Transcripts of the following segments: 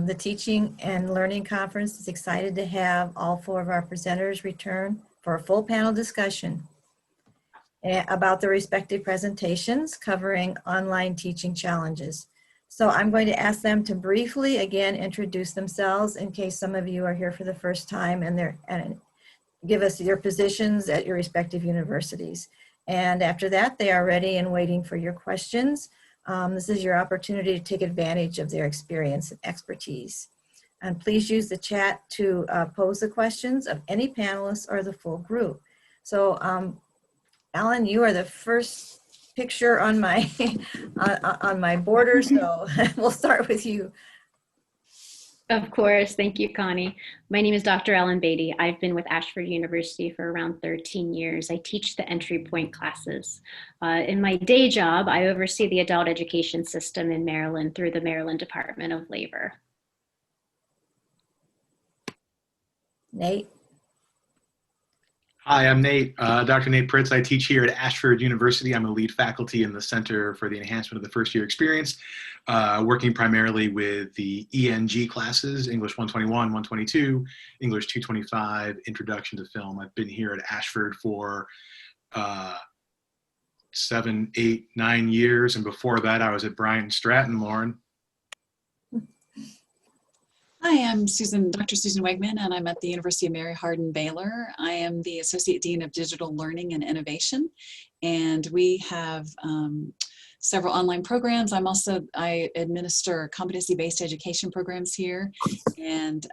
The Teaching and Learning Conference is excited to have all 4 of our presenters return for a full panel discussion about the respective presentations covering online teaching challenges. So I'm going to ask them to briefly again introduce themselves in case some of you are here for the first time and give us your positions at your respective universities. And after that, they are ready and waiting for your questions. This is your opportunity to take advantage of their experience and expertise. And please use the chat to pose the questions of any panelists or the full group. So Alan, you are the first picture on my on my border, so we'll start with you. Of course. Thank you, Connie. My name is Dr. Ellen Beatty. I've been with Ashford University for around 13 years. I teach the entry point classes. In my day job, I oversee the adult education system in Maryland through the Maryland Department of Labor. Nate. Hi, I'm Nate, Dr. Nate Pritz. I teach here at Ashford University. I'm a lead faculty in the Center for the Enhancement of the First Year Experience, working primarily with the ENG classes, English 121, 122, English 225, Introduction to Film. I've been here at Ashford for 7, 8, 9 years, and before that I was at Bryant Stratton. Lauren. Hi, I'm Dr. Susan Wegman, and I'm at the University of Mary Hardin-Baylor. I am the Associate Dean of Digital Learning and Innovation, and we have several online programs. I administer competency-based education programs here. And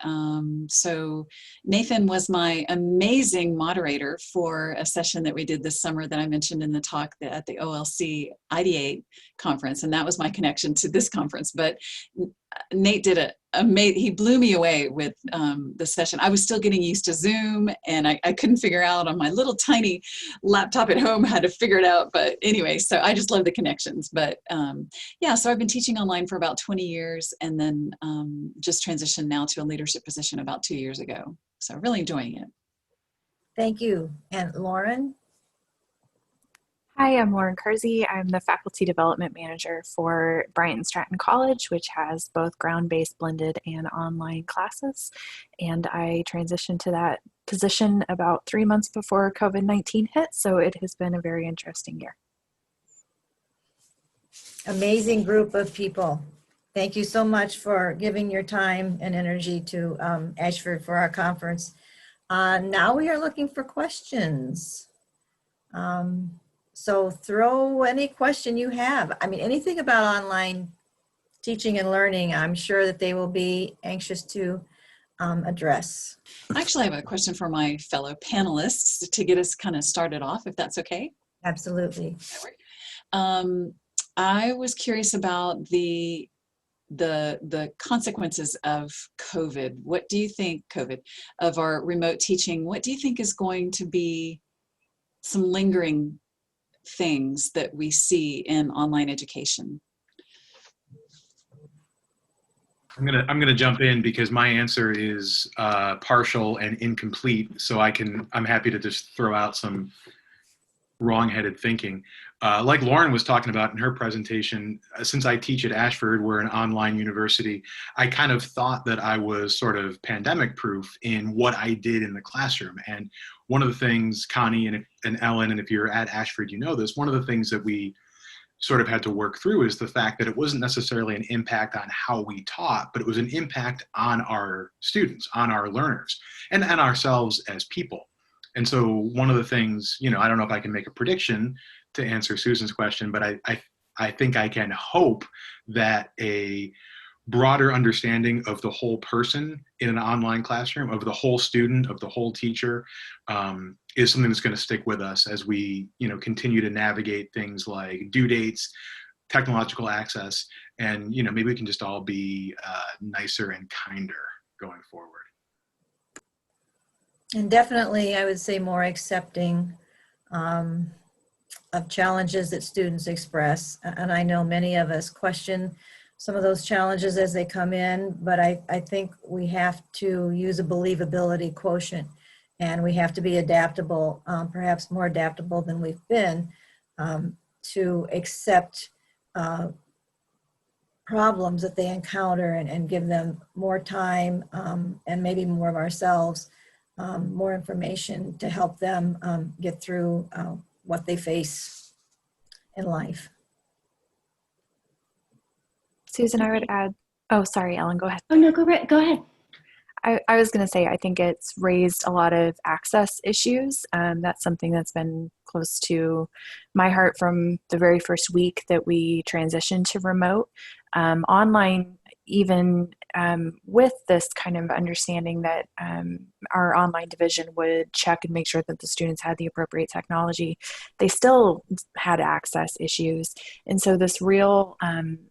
so Nathan was my amazing moderator for a session that we did this summer that I mentioned in the talk at the OLC Ideate conference. And that was my connection to this conference. But Nate did he blew me away with the session. I was still getting used to Zoom, and I couldn't figure out on my little tiny laptop at home how to figure it out. But anyway, so I just love the connections. But yeah, so I've been teaching online for about 20 years, and then just transitioned now to a leadership position about 2 years ago. So really enjoying it. Thank you. And Lauren? Hi, I'm Lauren Kersey. I'm the Faculty Development Manager for Bryant Stratton College, which has both ground-based blended and online classes. And I transitioned to that position about 3 months before COVID-19 hit, so it has been a very interesting year. Amazing group of people. Thank you so much for giving your time and energy to Ashford for our conference. Now we are looking for questions. So throw any question you have. I mean, anything about online teaching and learning, I'm sure that they will be anxious to address. Actually, I have a question for my fellow panelists to get us kind of started off, if that's okay. Absolutely. I was curious about the consequences of COVID. What do you think, of our remote teaching? What do you think is going to be some lingering things that we see in online education? I'm gonna jump in because my answer is partial and incomplete. So I'm happy to just throw out some wrong-headed thinking. Like Lauren was talking about in her presentation, since I teach at Ashford, we're an online university, I kind of thought that I was sort of pandemic-proof in what I did in the classroom. And one of the things, Connie and Ellen, and if you're at Ashford, you know this, one of the things that we sort of had to work through is the fact that it wasn't necessarily an impact on how we taught, but it was an impact on our students, on our learners, and ourselves as people. And so one of the things, I don't know if I can make a prediction to answer Susan's question, but I think I can hope that a broader understanding of the whole person in an online classroom, of the whole student, of the whole teacher, is something that's going to stick with us as we, continue to navigate things like due dates, technological access, and, maybe we can just all be nicer and kinder going forward. And definitely, I would say more accepting of challenges that students express. And I know many of us question some of those challenges as they come in, but I think we have to use a believability quotient, and we have to be adaptable, perhaps more adaptable than we've been, to accept problems that they encounter and give them more time and maybe more of ourselves, more information to help them get through what they face in life. Susan, I would add, oh, sorry, Ellen, go ahead. Oh, no, go ahead. I was going to say, I think it's raised a lot of access issues. That's something that's been close to my heart from the very first week that we transitioned to remote. Online, even with this kind of understanding that our online division would check and make sure that the students had the appropriate technology, they still had access issues. And so this real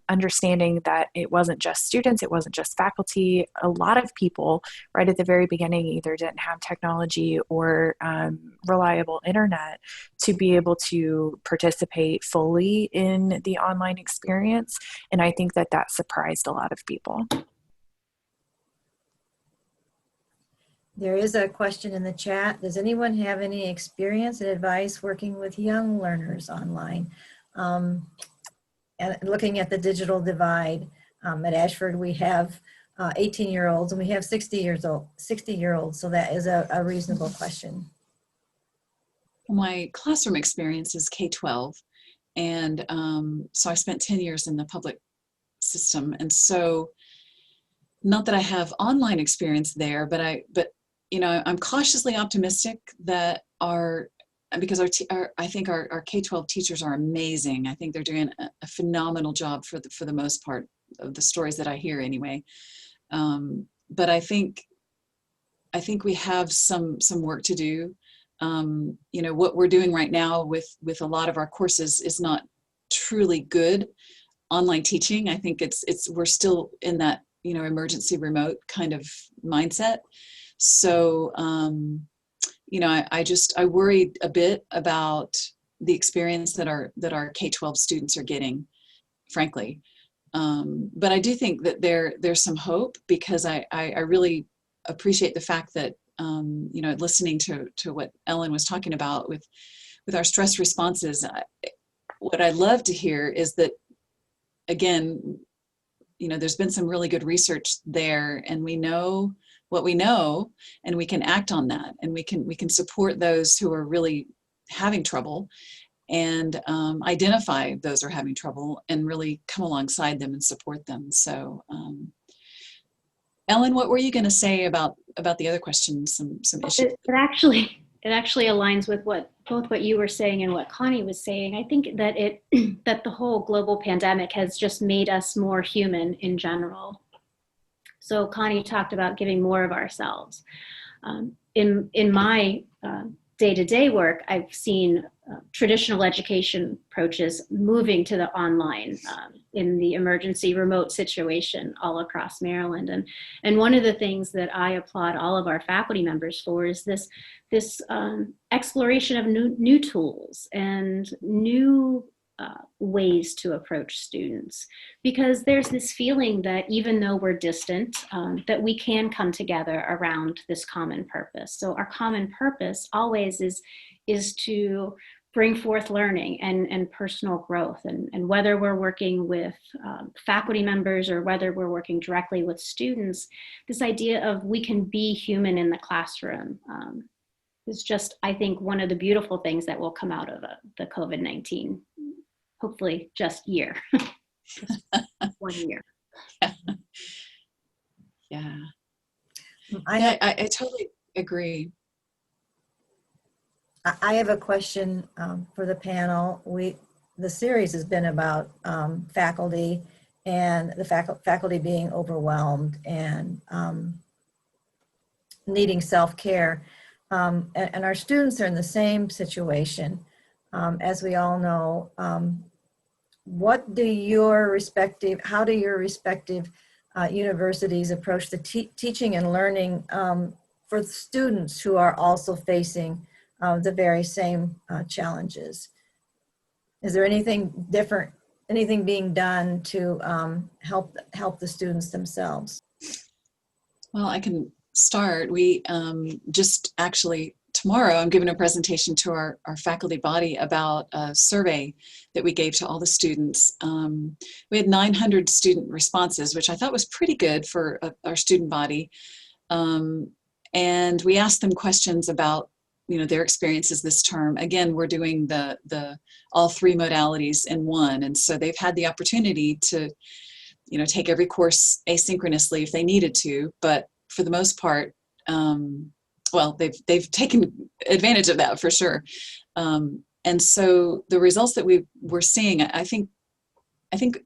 understanding that it wasn't just students, it wasn't just faculty, a lot of people right at the very beginning either didn't have technology or reliable internet to be able to participate fully in the online experience. And I think that that surprised a lot of people. There is a question in the chat. Does anyone have any experience and advice working with young learners online? And looking at the digital divide, at Ashford we have 18-year-olds and we have 60-year-olds, so that is a reasonable question. My classroom experience is K12, and so I spent 10 years in the public system, and so not that I have online experience there, but you know, I'm cautiously optimistic that because I think our K12 teachers are amazing. I think they're doing a phenomenal job for the most part of the stories that I hear anyway. But I think we have some work to do. You know, what we're doing right now with a lot of our courses is not truly good online teaching. I think we're still in that, you know, emergency remote kind of mindset. So, you know, I worried a bit about the experience that our K-12 students are getting, frankly. But I do think that there's some hope, because I really appreciate the fact that, you know, listening to what Ellen was talking about with our stress responses, what I love to hear is that, again, you know, there's been some really good research there, and we know what we know, and we can act on that, and we can support those who are really having trouble, and identify those who are having trouble and really come alongside them and support them. So Ellen, what were you going to say about the other questions, some issues? It actually aligns with both what you were saying and what Connie was saying. I think that that the whole global pandemic has just made us more human in general. So Connie talked about giving more of ourselves. In my day-to-day work, I've seen traditional education approaches moving to the online in the emergency remote situation all across Maryland. And one of the things that I applaud all of our faculty members for is this exploration of new tools and new ways to approach students, because there's this feeling that even though we're distant, that we can come together around this common purpose. So our common purpose always is to bring forth learning and personal growth. And whether we're working with faculty members or whether we're working directly with students, this idea of we can be human in the classroom is just, I think, one of the beautiful things that will come out of the COVID-19, hopefully just year, just 1 year. Yeah. I totally agree. I have a question for the panel. The series has been about faculty and the faculty being overwhelmed and needing self-care. And our students are in the same situation. As we all know, how do your respective universities approach the teaching and learning for students who are also facing the very same challenges? Is there anything different, anything being done to help the students themselves? Well, I can start. We just actually tomorrow I'm giving a presentation to our faculty body about a survey that we gave to all the students. We had 900 student responses, which I thought was pretty good for our student body. And we asked them questions about, you know, their experiences this term. Again, we're doing the all three modalities in one. And so they've had the opportunity to, you know, take every course asynchronously if they needed to, but for the most part, well, they've taken advantage of that for sure. And so the results that we're seeing, I think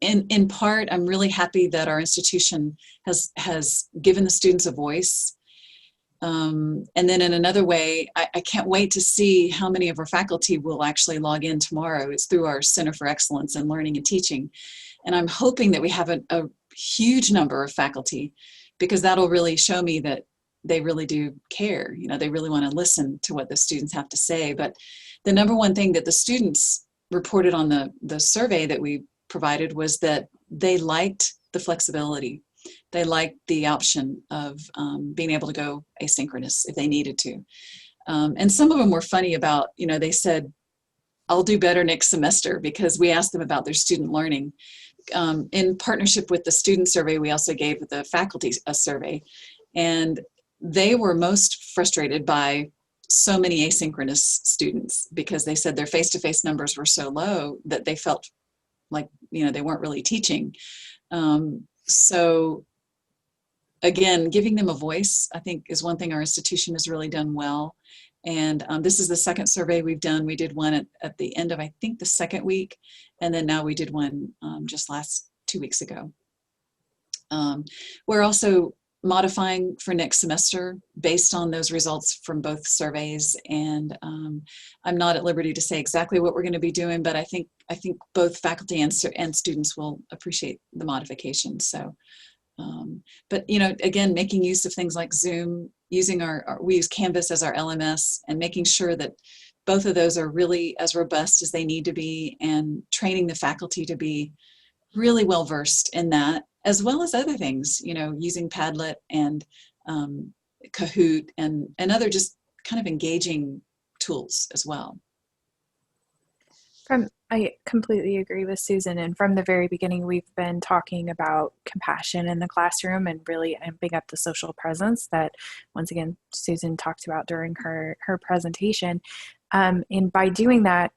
in part, I'm really happy that our institution has given the students a voice. And then in another way, I can't wait to see how many of our faculty will actually log in tomorrow. It's through our Center for Excellence in Learning and Teaching. And I'm hoping that we have a huge number of faculty, because that'll really show me that they really do care. You know, they really want to listen to what the students have to say. But the number one thing that the students reported on the survey that we provided was that they liked the flexibility. They liked the option of being able to go asynchronous if they needed to. And some of them were funny about, you know, they said, I'll do better next semester, because we asked them about their student learning. In partnership with the student survey, we also gave the faculty a survey, and they were most frustrated by so many asynchronous students, because they said their face-to-face numbers were so low that they felt like, you know, they weren't really teaching. So again, giving them a voice, I think, is one thing our institution has really done well. And this is the second survey we've done. We did one at the end of, I think, the second week. And then now we did one just 2 weeks ago. We're also modifying for next semester based on those results from both surveys. And I'm not at liberty to say exactly what we're going to be doing, but I think both faculty and students will appreciate the modifications. So, but, you know, again, making use of things like Zoom, using we use Canvas as our LMS, and making sure that both of those are really as robust as they need to be, and training the faculty to be really well versed in that, as well as other things, you know, using Padlet and Kahoot and other just kind of engaging tools as well. I completely agree with Susan. And from the very beginning, we've been talking about compassion in the classroom and really amping up the social presence that, once again, Susan talked about during her presentation. And by doing that,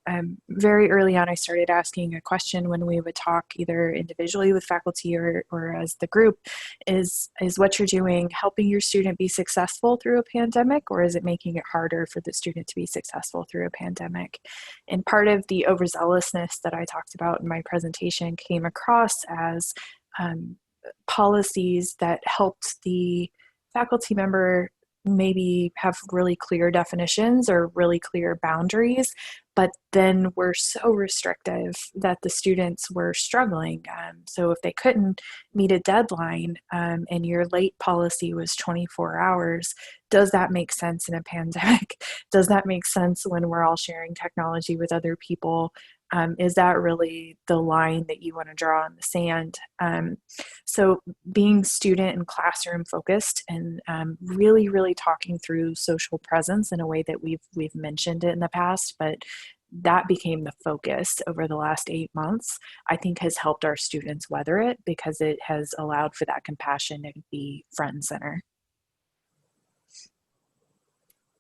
very early on, I started asking a question when we would talk either individually with faculty or as the group, is what you're doing helping your student be successful through a pandemic, or is it making it harder for the student to be successful through a pandemic? And part of the overzealousness that I talked about in my presentation came across as policies that helped the faculty member maybe have really clear definitions or really clear boundaries, but then were so restrictive that the students were struggling. So if they couldn't meet a deadline and your late policy was 24 hours, does that make sense in a pandemic? Does that make sense when we're all sharing technology with other people? Is that really the line that you want to draw in the sand? So being student and classroom focused, and really, really talking through social presence in a way that we've mentioned it in the past, but that became the focus over the last 8 months, I think has helped our students weather it, because it has allowed for that compassion to be front and center.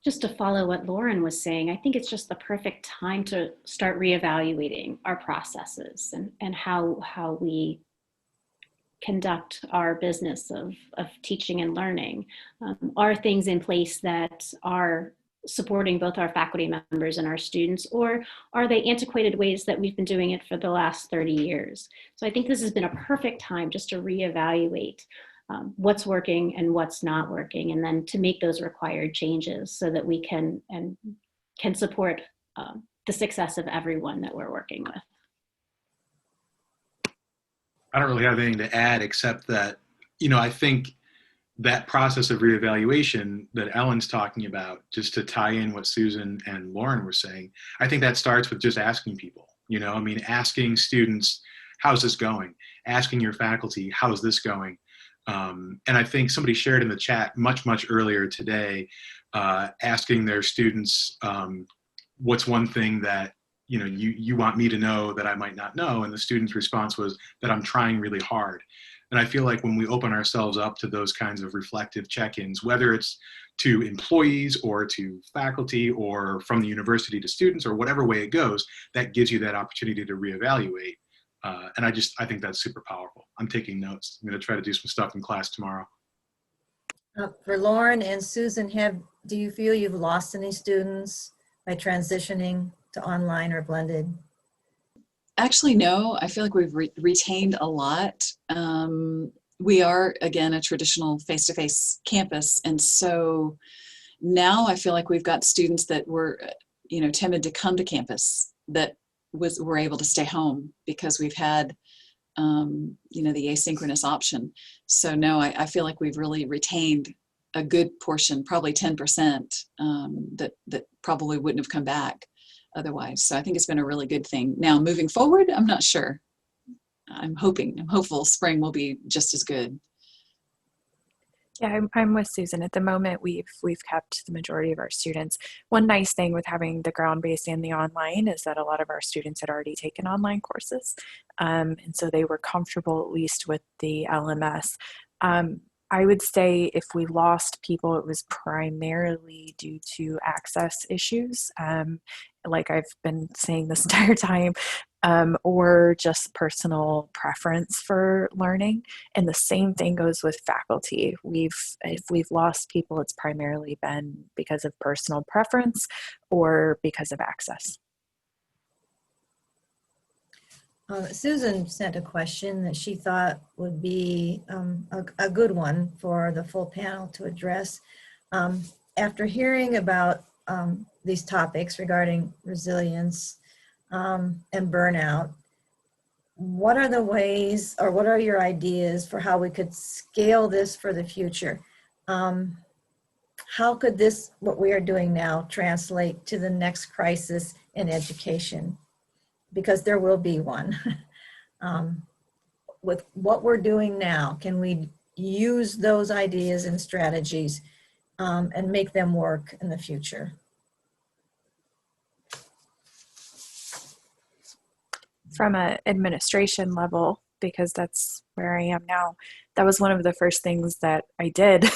Just to follow what Lauren was saying, I think it's just the perfect time to start reevaluating our processes and how we conduct our business of teaching and learning. Are things in place that are supporting both our faculty members and our students, or are they antiquated ways that we've been doing it for the last 30 years? So I think this has been a perfect time just to reevaluate what's working and what's not working, and then to make those required changes so that we can support the success of everyone that we're working with. I don't really have anything to add, except that, you know, I think that process of reevaluation that Ellen's talking about, just to tie in what Susan and Lauren were saying, I think that starts with just asking people, you know, I mean, asking students, how's this going? Asking your faculty, how's this going? And I think somebody shared in the chat much earlier today asking their students, what's one thing that you want me to know that I might not know, and the student's response was that I'm trying really hard. And I feel like when we open ourselves up to those kinds of reflective check-ins, whether it's to employees or to faculty or from the university to students or whatever way it goes, that gives you that opportunity to reevaluate. And I think that's super powerful. I'm taking notes. I'm going to try to do some stuff in class tomorrow. For Lauren and Susan, do you feel you've lost any students by transitioning to online or blended? Actually, no. I feel like we've retained a lot. We are, again, a traditional face-to-face campus. And so now I feel like we've got students that were, timid to come to campus that were able to stay home because we've had, the asynchronous option. So no, I feel like we've really retained a good portion, probably 10%, that probably wouldn't have come back otherwise. So I think it's been a really good thing. Now, moving forward, I'm not sure. I'm hopeful spring will be just as good. Yeah, I'm with Susan. At the moment, we've kept the majority of our students. One nice thing with having the ground-based and the online is that a lot of our students had already taken online courses. And so they were comfortable, at least with the LMS. I would say if we lost people, it was primarily due to access issues, like I've been saying this entire time, or just personal preference for learning. And the same thing goes with faculty. If we've lost people, it's primarily been because of personal preference or because of access. Susan sent a question that she thought would be a good one for the full panel to address. After hearing about these topics regarding resilience and burnout, what are the ways, or what are your ideas for how we could scale this for the future? How could this, what we are doing now, translate to the next crisis in education? Because there will be one. With what we're doing now, can we use those ideas and strategies and make them work in the future? From an administration level, because that's where I am now, that was one of the first things that I did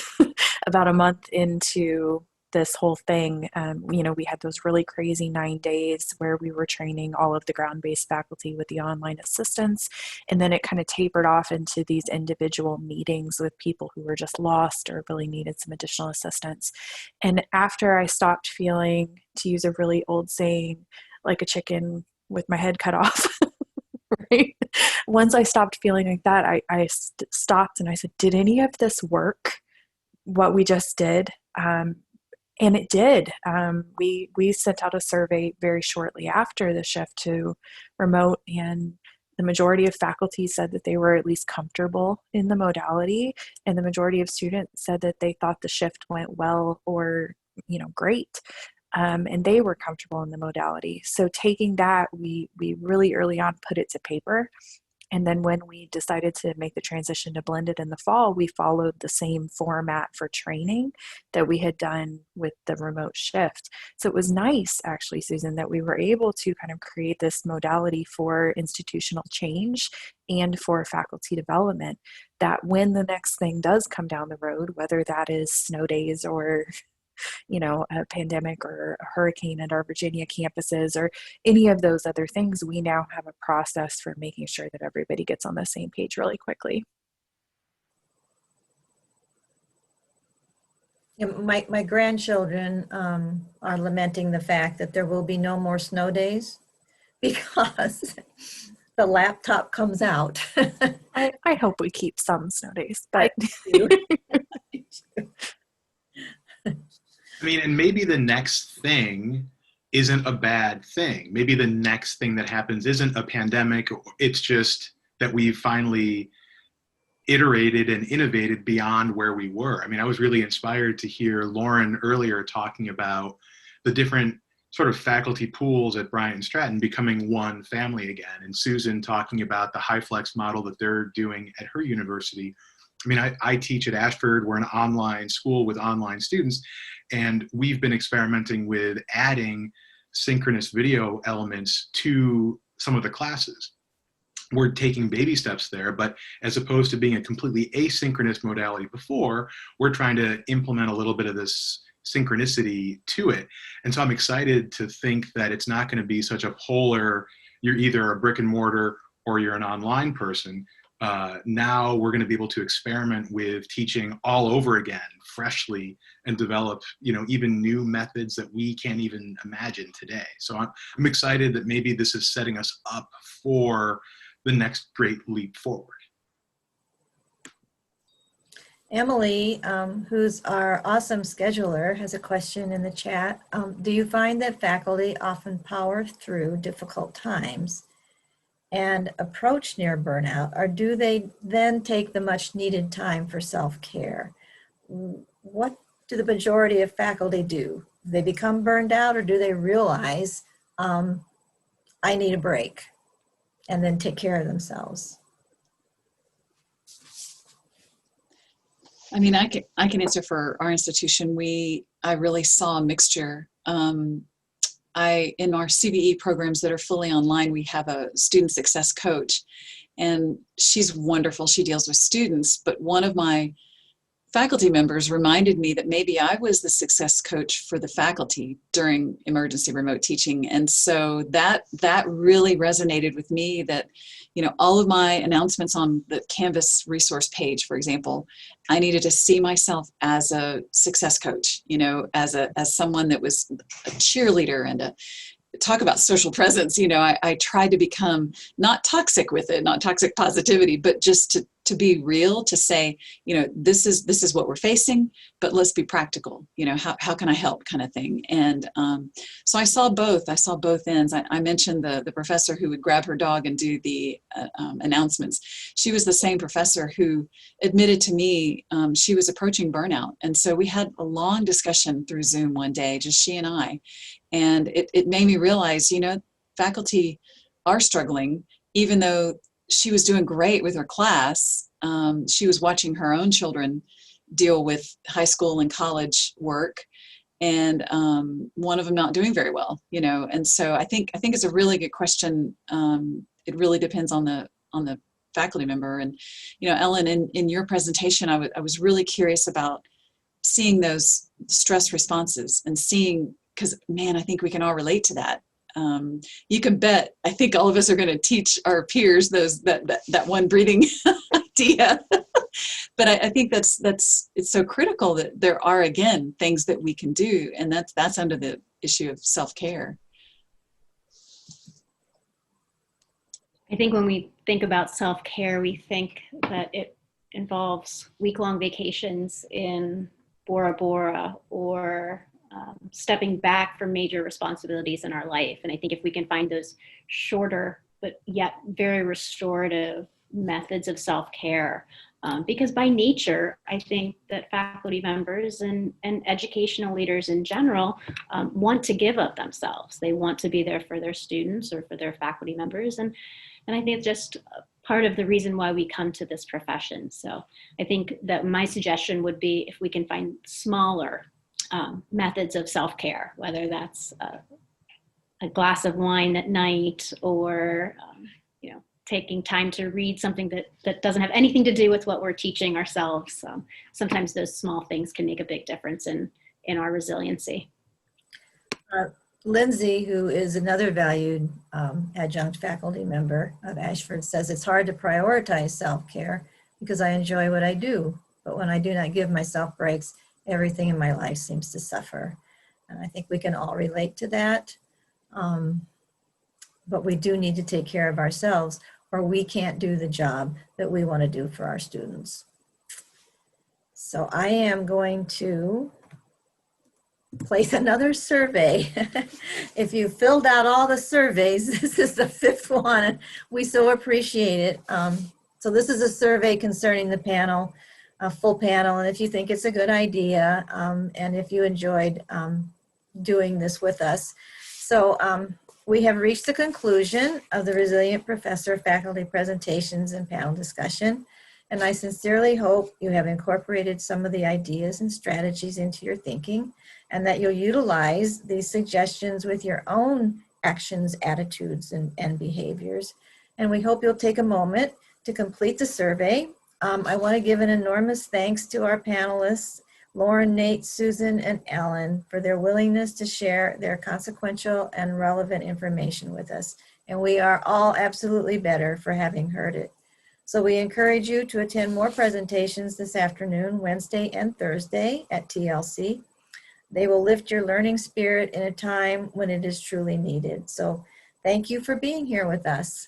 about a month into this whole thing. We had those really crazy 9 days where we were training all of the ground-based faculty with the online assistants, and then it kind of tapered off into these individual meetings with people who were just lost or really needed some additional assistance. And after I stopped feeling, to use a really old saying, like a chicken with my head cut off, right? Once I stopped feeling like that, I stopped and I said, did any of this work, what we just did? And it did. We sent out a survey very shortly after the shift to remote, and the majority of faculty said that they were at least comfortable in the modality, and the majority of students said that they thought the shift went well or great, and they were comfortable in the modality. So taking that, we really early on put it to paper. And then when we decided to make the transition to blended in the fall, we followed the same format for training that we had done with the remote shift. So it was nice, actually, Susan, that we were able to kind of create this modality for institutional change and for faculty development, that when the next thing does come down the road, whether that is snow days or a pandemic or a hurricane at our Virginia campuses or any of those other things, we now have a process for making sure that everybody gets on the same page really quickly. Yeah, my grandchildren are lamenting the fact that there will be no more snow days because the laptop comes out. I hope we keep some snow days, but I mean, and maybe the next thing isn't a bad thing. Maybe the next thing that happens isn't a pandemic. It's just that we've finally iterated and innovated beyond where we were. I mean, I was really inspired to hear Lauren earlier talking about the different sort of faculty pools at Bryant and Stratton becoming one family again, and Susan talking about the high flex model that they're doing at her university. I mean, I teach at Ashford. We're an online school with online students, and we've been experimenting with adding synchronous video elements to some of the classes. We're taking baby steps there, but as opposed to being a completely asynchronous modality before, we're trying to implement a little bit of this synchronicity to it. And so I'm excited to think that it's not going to be such a polar, you're either a brick and mortar or you're an online person. Now we're going to be able to experiment with teaching all over again, freshly, and develop, even new methods that we can't even imagine today. So I'm excited that maybe this is setting us up for the next great leap forward. Emily, who's our awesome scheduler, has a question in the chat. Do you find that faculty often power through difficult times and approach near burnout, or do they then take the much needed time for self-care? What do the majority of faculty do? Do they become burned out, or do they realize, I need a break, and then take care of themselves? I mean, I can answer for our institution. I really saw a mixture. In our CVE programs that are fully online, we have a student success coach, and she's wonderful. She deals with students, but one of my faculty members reminded me that maybe I was the success coach for the faculty during emergency remote teaching. And so that really resonated with me, that, all of my announcements on the Canvas resource page, for example, I needed to see myself as a success coach, as someone that was a cheerleader and talk about social presence. I tried to become not toxic with it, not toxic positivity, but just to be real, to say, this is what we're facing, but let's be practical. How can I help, kind of thing. And so I saw both ends. I mentioned the professor who would grab her dog and do the announcements. She was the same professor who admitted to me she was approaching burnout. And so we had a long discussion through Zoom one day, just she and I. And it made me realize, faculty are struggling, even though she was doing great with her class. She was watching her own children deal with high school and college work, and one of them not doing very well, And so I think it's a really good question. It really depends on the faculty member. And, Ellen, in your presentation, I was really curious about seeing those stress responses and seeing, because, man, I think we can all relate to that. You can bet, I think all of us are going to teach our peers that one breathing idea. But I think it's so critical that there are, again, things that we can do, and that's under the issue of self-care. I think when we think about self-care, we think that it involves week-long vacations in Bora Bora, or stepping back from major responsibilities in our life. And I think if we can find those shorter, but yet very restorative methods of self-care, because by nature, I think that faculty members and educational leaders in general want to give of themselves. They want to be there for their students or for their faculty members. And I think it's just part of the reason why we come to this profession. So I think that my suggestion would be, if we can find smaller methods of self-care, whether that's a glass of wine at night, or taking time to read something that doesn't have anything to do with what we're teaching ourselves. Sometimes those small things can make a big difference in our resiliency. Lindsay, who is another valued adjunct faculty member of Ashford, says it's hard to prioritize self-care because I enjoy what I do, but when I do not give myself breaks, everything in my life seems to suffer. And I think we can all relate to that. But we do need to take care of ourselves, or we can't do the job that we want to do for our students. So I am going to place another survey. If you filled out all the surveys, this is the 5th one. We so appreciate it. So this is a survey concerning the panel, a full panel, and if you think it's a good idea, and if you enjoyed doing this with us. So we have reached the conclusion of the Resilient Professor faculty presentations and panel discussion. and I sincerely hope you have incorporated some of the ideas and strategies into your thinking, and that you'll utilize these suggestions with your own actions, attitudes, and behaviors. And we hope you'll take a moment to complete the survey. I want to give an enormous thanks to our panelists, Lauren, Nate, Susan, and Ellen, for their willingness to share their consequential and relevant information with us. And we are all absolutely better for having heard it. So we encourage you to attend more presentations this afternoon, Wednesday and Thursday at TLC. They will lift your learning spirit in a time when it is truly needed. So thank you for being here with us.